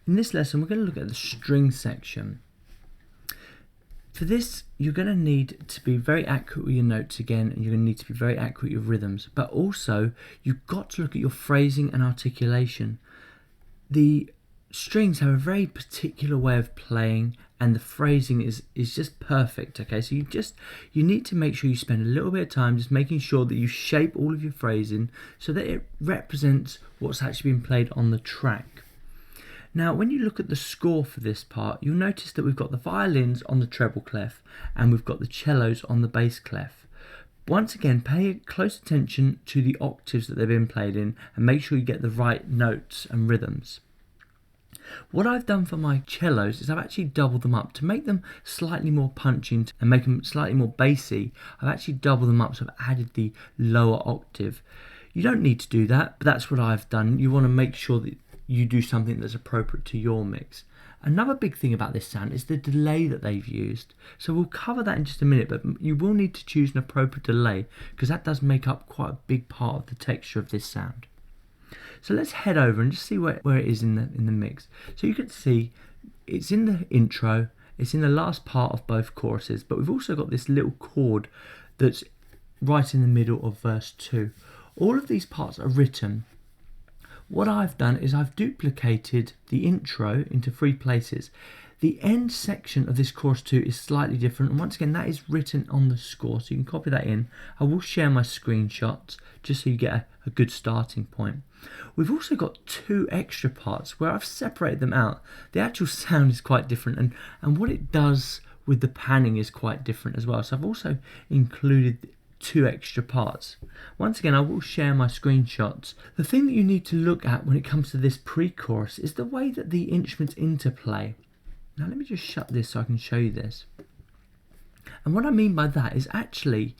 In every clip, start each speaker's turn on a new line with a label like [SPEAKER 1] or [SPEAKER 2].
[SPEAKER 1] In this lesson, we're going to look at the string section. For this, you're going to need to be very accurate with your notes again, and you're going to need to be very accurate with your rhythms, but also you've got to look at your phrasing and articulation. The strings have a very particular way of playing, and the phrasing is just perfect. Okay, so you need to make sure you spend a little bit of time just making sure that you shape all of your phrasing so that it represents what's actually been played on the track. Now, when you look at the score for this part, you'll notice that we've got the violins on the treble clef and we've got the cellos on the bass clef. Once again, pay close attention to the octaves that they've been played in and make sure you get the right notes and rhythms. What I've done for my cellos is I've actually doubled them up to make them slightly more punchy and make them slightly more bassy. I've actually doubled them up, so I've added the lower octave. You don't need to do that, but that's what I've done. You want to make sure that you do something that's appropriate to your mix. Another big thing about this sound is the delay that they've used. So we'll cover that in just a minute, but you will need to choose an appropriate delay because that does make up quite a big part of the texture of this sound. So let's head over and just see where it is in the mix. So you can see it's in the intro, it's in the last part of both choruses, but we've also got this little chord that's right in the middle of verse 2. All of these parts are written. What I've done is I've duplicated the intro into 3 places. The end section of this chorus 2 is slightly different, and once again that is written on the score, so you can copy that in. I will share my screenshots just so you get a good starting point. We've also got 2 extra parts where I've separated them out. The actual sound is quite different, and what it does with the panning is quite different as well. So I've also included 2 extra parts. Once again, I will share my screenshots. The thing that you need to look at when it comes to this pre-chorus is the way that the instruments interplay. Now let me just shut this so I can show you this. And what I mean by that is actually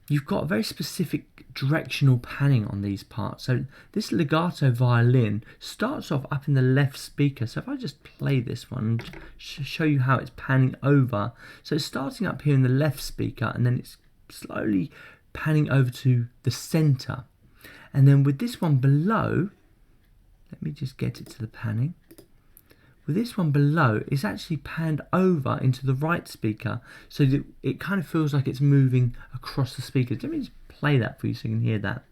[SPEAKER 1] you've got a very specific directional panning on these parts. So this legato violin starts off up in the left speaker. So if I just play this one and show you how it's panning over. So it's starting up here in the left speaker and then it's slowly panning over to the center, and then with this one below, let me just get it to the panning. With this one below, it's actually panned over into the right speaker, so that it kind of feels like it's moving across the speakers. Let me just play that for you so you can hear that.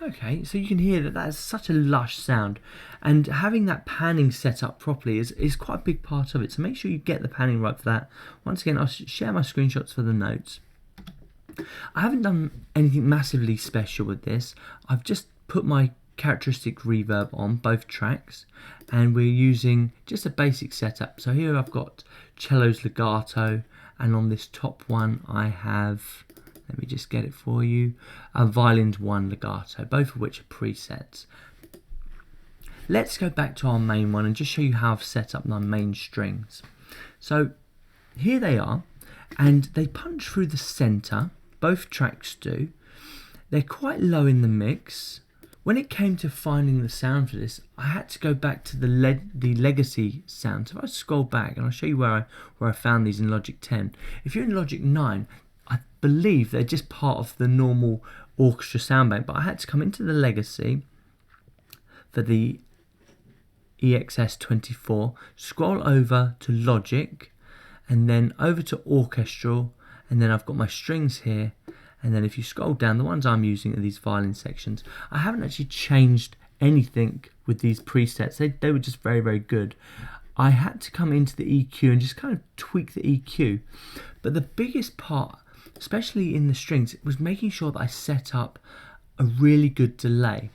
[SPEAKER 1] Okay, so you can hear that is such a lush sound, and having that panning set up properly is quite a big part of it, so make sure you get the panning right for that. Once again, I'll share my screenshots for the notes. I haven't done anything massively special with this. I've just put my characteristic reverb on both tracks, and we're using just a basic setup. So here I've got cello's legato, and on this top one I have, let me just get it for you, violins 1 legato, both of which are presets. Let's go back to our main one and just show you how I've set up my main strings. So here they are, and they punch through the center, both tracks do. They're quite low in the mix. When it came to finding the sound for this, I had to go back to the legacy sound. So if I scroll back, and I'll show you where I found these in Logic 10. If you're in Logic 9, I believe they're just part of the normal orchestra sound bank, but I had to come into the legacy for the EXS24, scroll over to Logic, and then over to orchestral, and then I've got my strings here, and then if you scroll down, the ones I'm using are these violin sections. I haven't actually changed anything with these presets. They were just very, very good. I had to come into the EQ and just kind of tweak the EQ, but the biggest part, especially in the strings, was making sure that I set up a really good delay.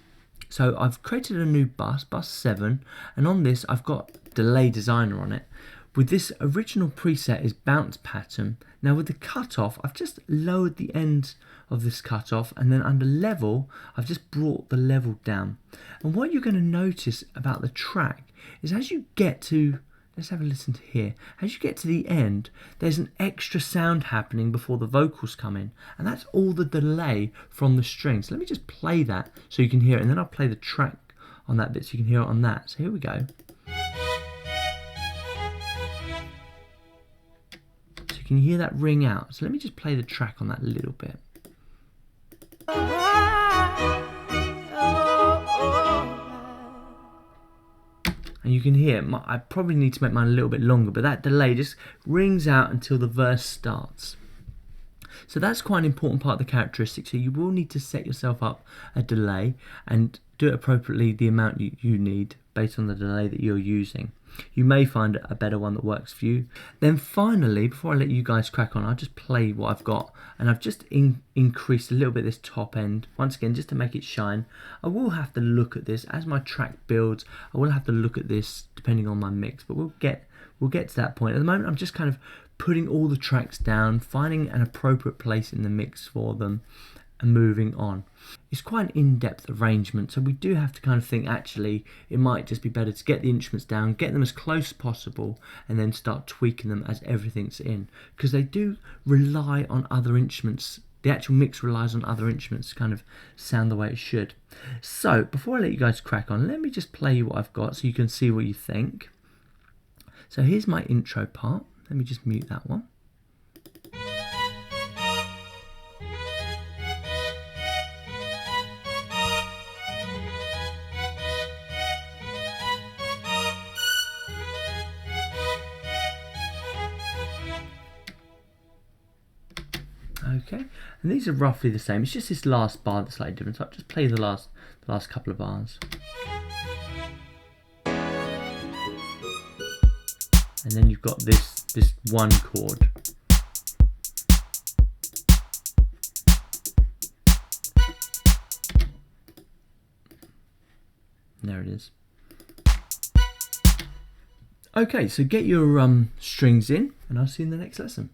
[SPEAKER 1] So I've created a new bus 7, and on this I've got Delay Designer on it. With this original preset is bounce pattern. Now with the cutoff, I've just lowered the end of this cutoff, and then under level, I've just brought the level down. And what you're going to notice about the track is as you get to, let's have a listen to here. As you get to the end, there's an extra sound happening before the vocals come in, and that's all the delay from the strings. Let me just play that so you can hear it, and then I'll play the track on that bit, so you can hear it on that. So here we go. So you can hear that ring out. So let me just play the track on that a little bit. And you can hear, I probably need to make mine a little bit longer, but that delay just rings out until the verse starts. So that's quite an important part of the characteristic. So you will need to set yourself up a delay and do it appropriately, the amount you need based on the delay that you're using. You may find a better one that works for you. Then finally, before I let you guys crack on, I'll just play what I've got, and I've just increased a little bit this top end once again just to make it shine. I will have to look at this as my track builds. I will have to look at this depending on my mix, but we'll get to that point. At the moment, I'm just kind of putting all the tracks down, finding an appropriate place in the mix for them, and moving on. It's quite an in-depth arrangement, so we do have to kind of think, actually, it might just be better to get the instruments down, get them as close as possible, and then start tweaking them as everything's in, because they do rely on other instruments. The actual mix relies on other instruments to kind of sound the way it should. So before I let you guys crack on, let me just play you what I've got so you can see what you think. So here's my intro part. Let me just mute that one. Okay, and these are roughly the same. It's just this last bar that's slightly different. So I'll just play the last couple of bars. And then you've got this one chord. There it is. Okay, so get your strings in, and I'll see you in the next lesson.